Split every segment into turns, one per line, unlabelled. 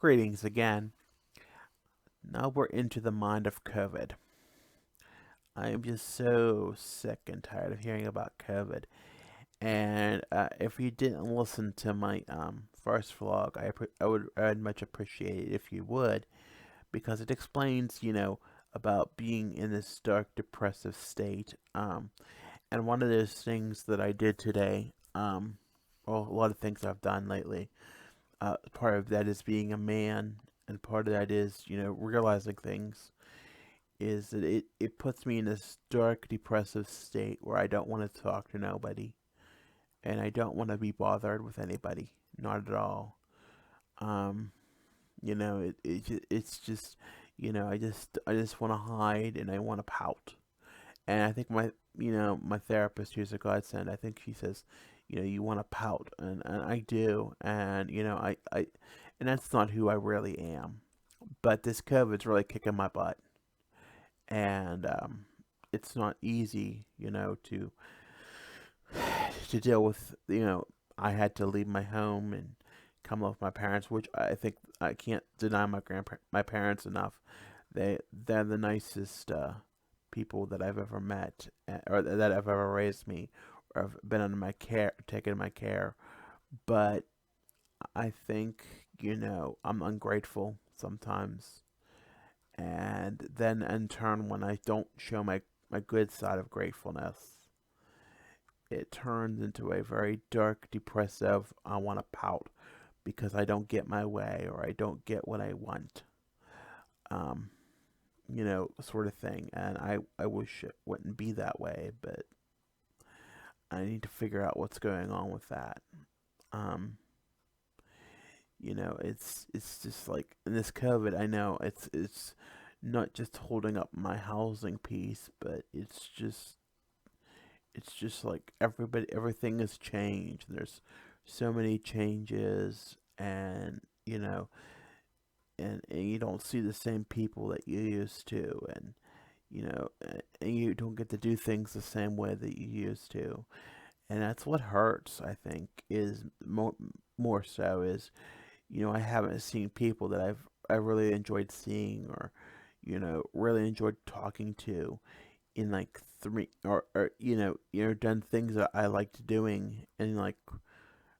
Greetings again. Now we're into the mind of COVID. I am just so sick and tired of hearing about COVID. And if you didn't listen to my first vlog, I'd much appreciate it if you would, because it explains, about being in this dark, depressive state. And one of those things that I did today, well, a lot of things I've done lately. Part of that is being a man, and part of that is, realizing things is that it puts me in this dark, depressive state where I don't want to talk to nobody and I don't want to be bothered with anybody, not at all. Um, it's just, I just want to hide and I want to pout. And I think my therapist, who's a godsend, I think she says, you want to pout, and I do, and and that's not who I really am. But this COVID's really kicking my butt, and it's not easy, to deal with. I had to leave my home and come live with my parents, which I think I can't deny my parents enough. They're the nicest people that I've ever met, or that have ever raised me, or have been under my care, taken my care. But I think I'm ungrateful sometimes, and then in turn, when I don't show my good side of gratefulness, it turns into a very dark, depressive, I want to pout because I don't get my way or I don't get what I want, um, sort of thing. And I wish it wouldn't be that way, but I need to figure out what's going on with that. Um, it's just like in this COVID, I know it's not just holding up my housing piece, but it's just like everything has changed. There's so many changes, and and you don't see the same people that you used to, and and you don't get to do things the same way that you used to, and that's what hurts. I think is more so is I haven't seen people that I really enjoyed seeing, or really enjoyed talking to in like three, or done things that I liked doing in like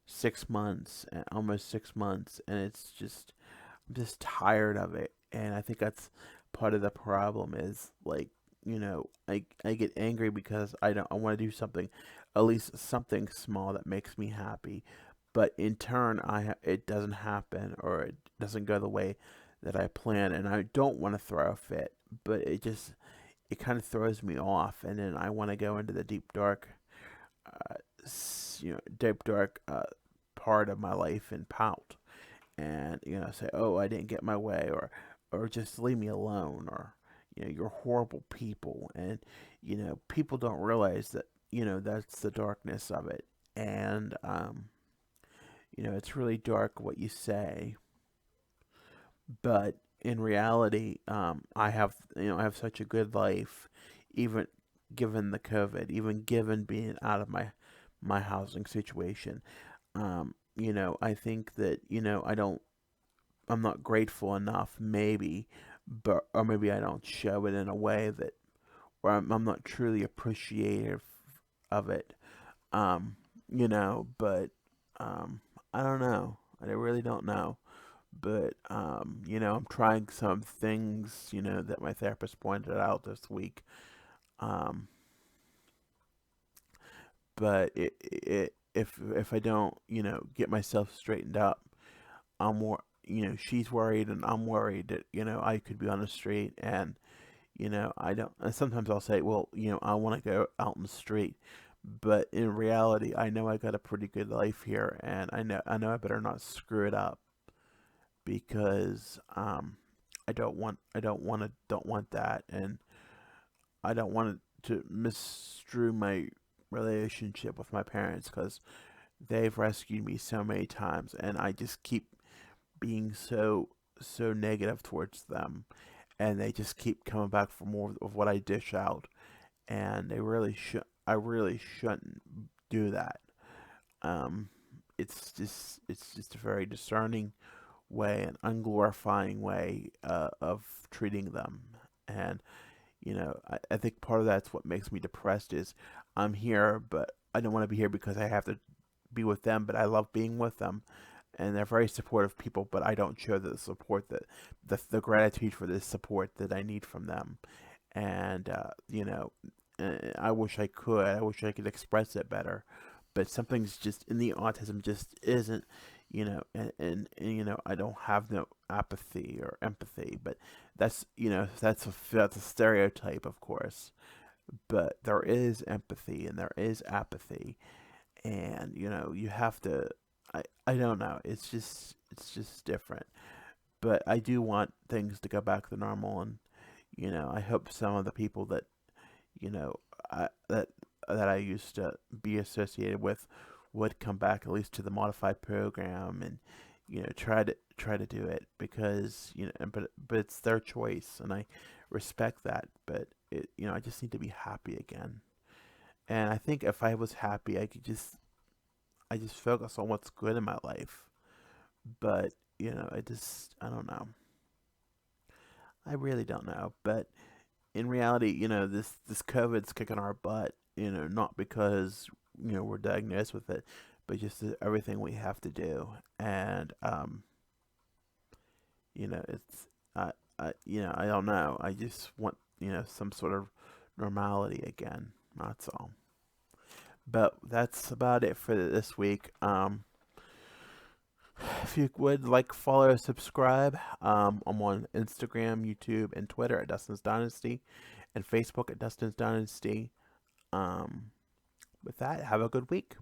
6 months, almost 6 months, and I'm just tired of it. And I think that's part of the problem is like, I get angry because I want to do something, at least something small that makes me happy, but in turn it doesn't happen, or it doesn't go the way that I plan, and I don't want to throw a fit, but it kind of throws me off, and then I want to go into the deep dark, deep dark part of my life and pout, and say, oh, I didn't get my way, or just leave me alone, or you're horrible people, and people don't realize that that's the darkness of it, and it's really dark what you say, but in reality, I have such a good life, even given the COVID, even given being out of my housing situation. I think that I'm not grateful enough, maybe, but or maybe I don't show it in a way that where I'm not truly appreciative of it. But I don't know. I really don't know. But I'm trying some things, that my therapist pointed out this week. Um, but if I don't, get myself straightened up, I'm more, she's worried and I'm worried that I could be on the street, and I don't. And sometimes I'll say, well, I want to go out in the street, but in reality, I know I got a pretty good life here, and I know I better not screw it up, because I don't want that, and I don't want to misstrew my relationship with my parents, because they've rescued me so many times, and I just keep being so negative towards them, and they just keep coming back for more of what I dish out, and they really should. I really shouldn't do that. Um, it's just very discerning way, an unglorifying way of treating them. And I think part of that's what makes me depressed is I'm here, but I don't want to be here because I have to be with them, but I love being with them. And they're very supportive people, but I don't show the support that the gratitude for the support that I need from them. And I wish I could. I wish I could express it better, but something's just in the autism just isn't. I don't have no apathy or empathy, but that's a stereotype, of course. But there is empathy and there is apathy, and you have to. I don't know. It's just different. But I do want things to go back to normal, and I hope some of the people that you know I, that I used to be associated with would come back at least to the modified program and try to do it because but it's their choice and I respect that. But I just need to be happy again. And I think if I was happy, I just focus on what's good in my life. But I don't know. I really don't know. But in reality, this COVID's kicking our butt. Not because we're diagnosed with it, but just everything we have to do. And it's I don't know. I just want some sort of normality again. That's all. But that's about it for this week. If you would like, follow, subscribe. I'm on Instagram, YouTube, and Twitter at Dustin's Dynasty, and Facebook at Dustin's Dynasty. Um, with that, have a good week.